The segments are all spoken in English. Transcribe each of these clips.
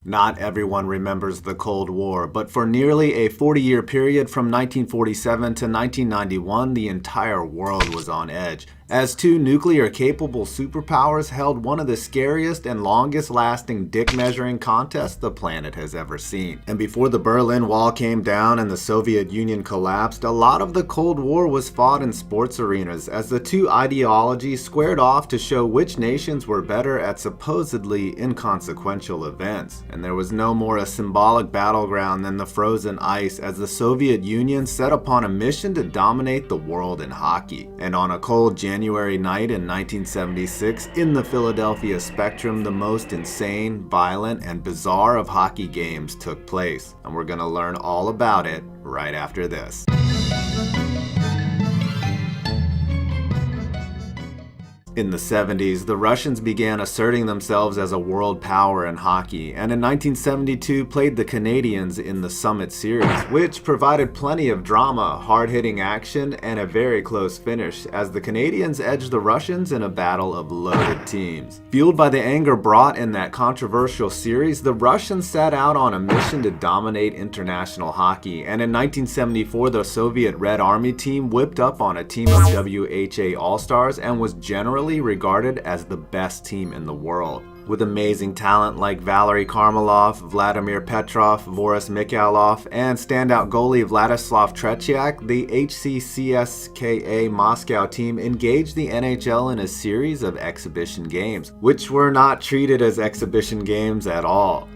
Not everyone remembers the Cold War, but for nearly a 40-year period from 1947 to 1991, the entire world was on edge, as two nuclear-capable superpowers held one of the scariest and longest-lasting dick-measuring contests the planet has ever seen. And before the Berlin Wall came down and the Soviet Union collapsed, a lot of the Cold War was fought in sports arenas as the two ideologies squared off to show which nations were better at supposedly inconsequential events. And there was no more a symbolic battleground than the frozen ice as the Soviet Union set upon a mission to dominate the world in hockey. And on a cold January night in 1976, in the Philadelphia Spectrum, the most insane, violent, and bizarre of hockey games took place. And we're gonna learn all about it right after this. In the 70s, the Russians began asserting themselves as a world power in hockey, and in 1972 played the Canadiens in the Summit Series, which provided plenty of drama, hard-hitting action, and a very close finish, as the Canadiens edged the Russians in a battle of loaded teams. Fueled by the anger brought in that controversial series, the Russians set out on a mission to dominate international hockey, and in 1974 the Soviet Red Army team whipped up on a team of WHA All-Stars and was generally regarded as the best team in the world. With amazing talent like Valery Karmelov, Vladimir Petrov, Boris Mikhailov, and standout goalie Vladislav Tretiak, the HCCSKA Moscow team engaged the NHL in a series of exhibition games, which were not treated as exhibition games at all.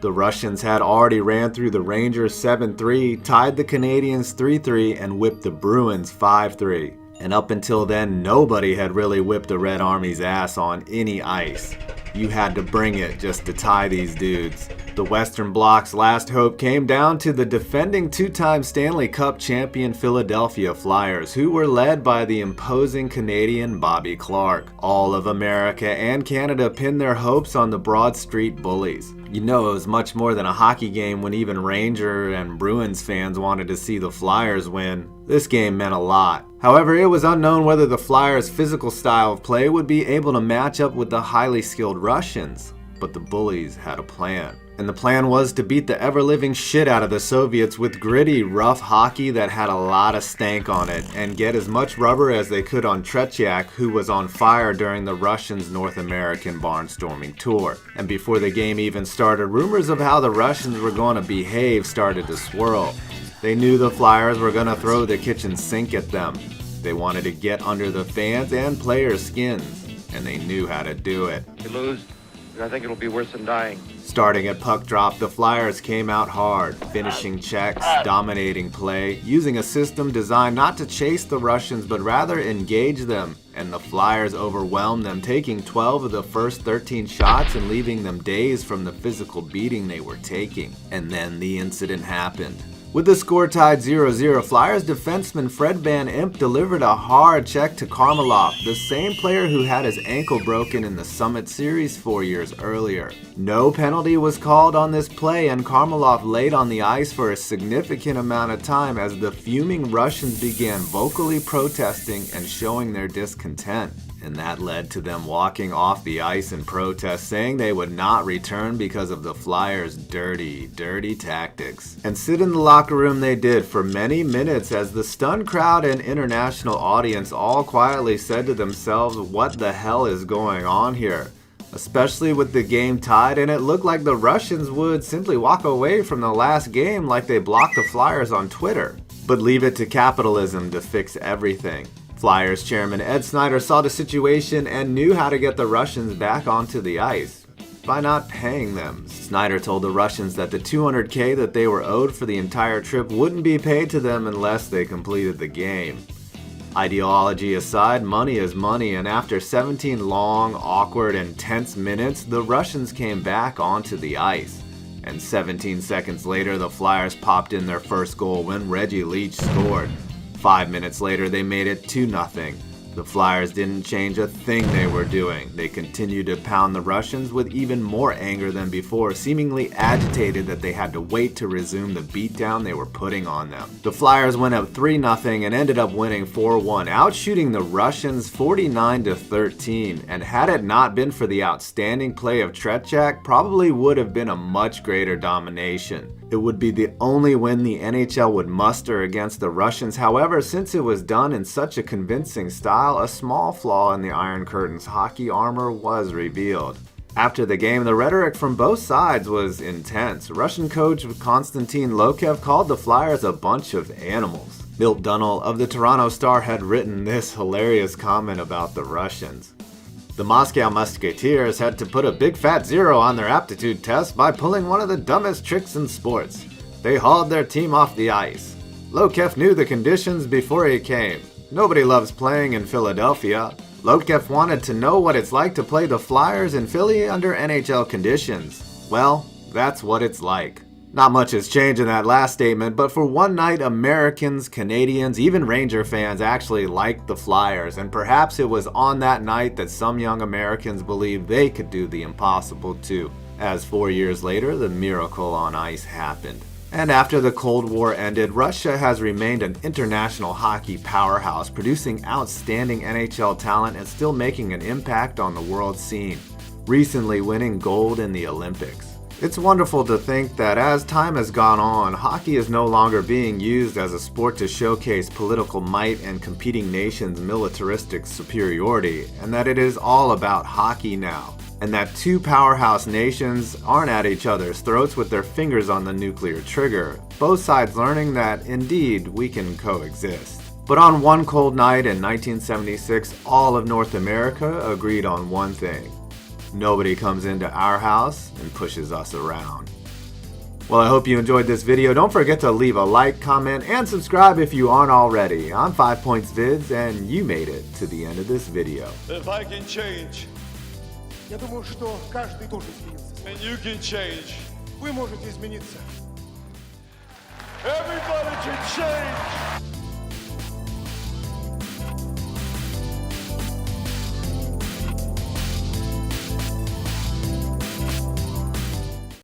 The Russians had already ran through the Rangers 7-3, tied the Canadiens 3-3, and whipped the Bruins 5-3. And up until then, nobody had really whipped the Red Army's ass on any ice. You had to bring it just to tie these dudes. The Western Bloc's last hope came down to the defending two-time Stanley Cup champion Philadelphia Flyers, who were led by the imposing Canadian Bobby Clarke. All of America and Canada pinned their hopes on the Broad Street Bullies. You know, it was much more than a hockey game when even Ranger and Bruins fans wanted to see the Flyers win. This game meant a lot. However, it was unknown whether the Flyers' physical style of play would be able to match up with the highly skilled Russians. But the Bullies had a plan. And the plan was to beat the ever-living shit out of the Soviets with gritty, rough hockey that had a lot of stank on it, and get as much rubber as they could on Tretiak, who was on fire during the Russians' North American barnstorming tour. And before the game even started, rumors of how the Russians were going to behave started to swirl. They knew the Flyers were going to throw the kitchen sink at them. They wanted to get under the fans and players' skins, and they knew how to do it. You lose, and I think it'll be worse than dying. Starting at puck drop, the Flyers came out hard, finishing checks, dominating play, using a system designed not to chase the Russians but rather engage them. And the Flyers overwhelmed them, taking 12 of the first 13 shots and leaving them dazed from the physical beating they were taking. And then the incident happened. With the score tied 0-0, Flyers defenseman Fred Van Impe delivered a hard check to Karmelov, the same player who had his ankle broken in the Summit Series 4 years earlier. No penalty was called on this play, and Karmelov laid on the ice for a significant amount of time as the fuming Russians began vocally protesting and showing their discontent. And that led to them walking off the ice in protest, saying they would not return because of the Flyers' dirty, dirty tactics. And sit in the locker room they did for many minutes as the stunned crowd and international audience all quietly said to themselves, what the hell is going on here? Especially with the game tied, and it looked like the Russians would simply walk away from the last game like they blocked the Flyers on Twitter. But leave it to capitalism to fix everything. Flyers chairman Ed Snyder saw the situation and knew how to get the Russians back onto the ice by not paying them. Snyder told the Russians that the $200K that they were owed for the entire trip wouldn't be paid to them unless they completed the game. Ideology aside, money is money, and after 17 long, awkward, and tense minutes, the Russians came back onto the ice. And 17 seconds later, the Flyers popped in their first goal when Reggie Leach scored. 5 minutes later, they made it 2-0. The Flyers didn't change a thing they were doing. They continued to pound the Russians with even more anger than before, seemingly agitated that they had to wait to resume the beatdown they were putting on them. The Flyers went up 3-0 and ended up winning 4-1, outshooting the Russians 49-13, and had it not been for the outstanding play of Tretiak, probably would have been a much greater domination. It would be the only win the NHL would muster against the Russians. However, since it was done in such a convincing style, a small flaw in the Iron Curtain's hockey armor was revealed. After the game, the rhetoric from both sides was intense. Russian coach Konstantin Lokev called the Flyers a bunch of animals. Milt Dunnell of the Toronto Star had written this hilarious comment about the Russians. The Moscow Musketeers had to put a big fat 0 on their aptitude test by pulling one of the dumbest tricks in sports. They hauled their team off the ice. Lokev knew the conditions before he came. Nobody loves playing in Philadelphia. Lokev wanted to know what it's like to play the Flyers in Philly under NHL conditions. Well, that's what it's like. Not much has changed in that last statement, but for one night, Americans, Canadians, even Ranger fans actually liked the Flyers, and perhaps it was on that night that some young Americans believed they could do the impossible too, as 4 years later, the miracle on ice happened. And after the Cold War ended, Russia has remained an international hockey powerhouse, producing outstanding NHL talent and still making an impact on the world scene, recently winning gold in the Olympics. It's wonderful to think that as time has gone on, hockey is no longer being used as a sport to showcase political might and competing nations' militaristic superiority, and that it is all about hockey now, and that two powerhouse nations aren't at each other's throats with their fingers on the nuclear trigger, both sides learning that, indeed, we can coexist. But on one cold night in 1976, all of North America agreed on one thing. Nobody comes into our house and pushes us around. Well, I hope you enjoyed this video. Don't forget to leave a like, comment, and subscribe if you aren't already. I'm 5 Points Vids, and you made it to the end of this video. If I can change, Я думаю, что каждый должен измениться. and you can change, Вы можете измениться. everybody can change.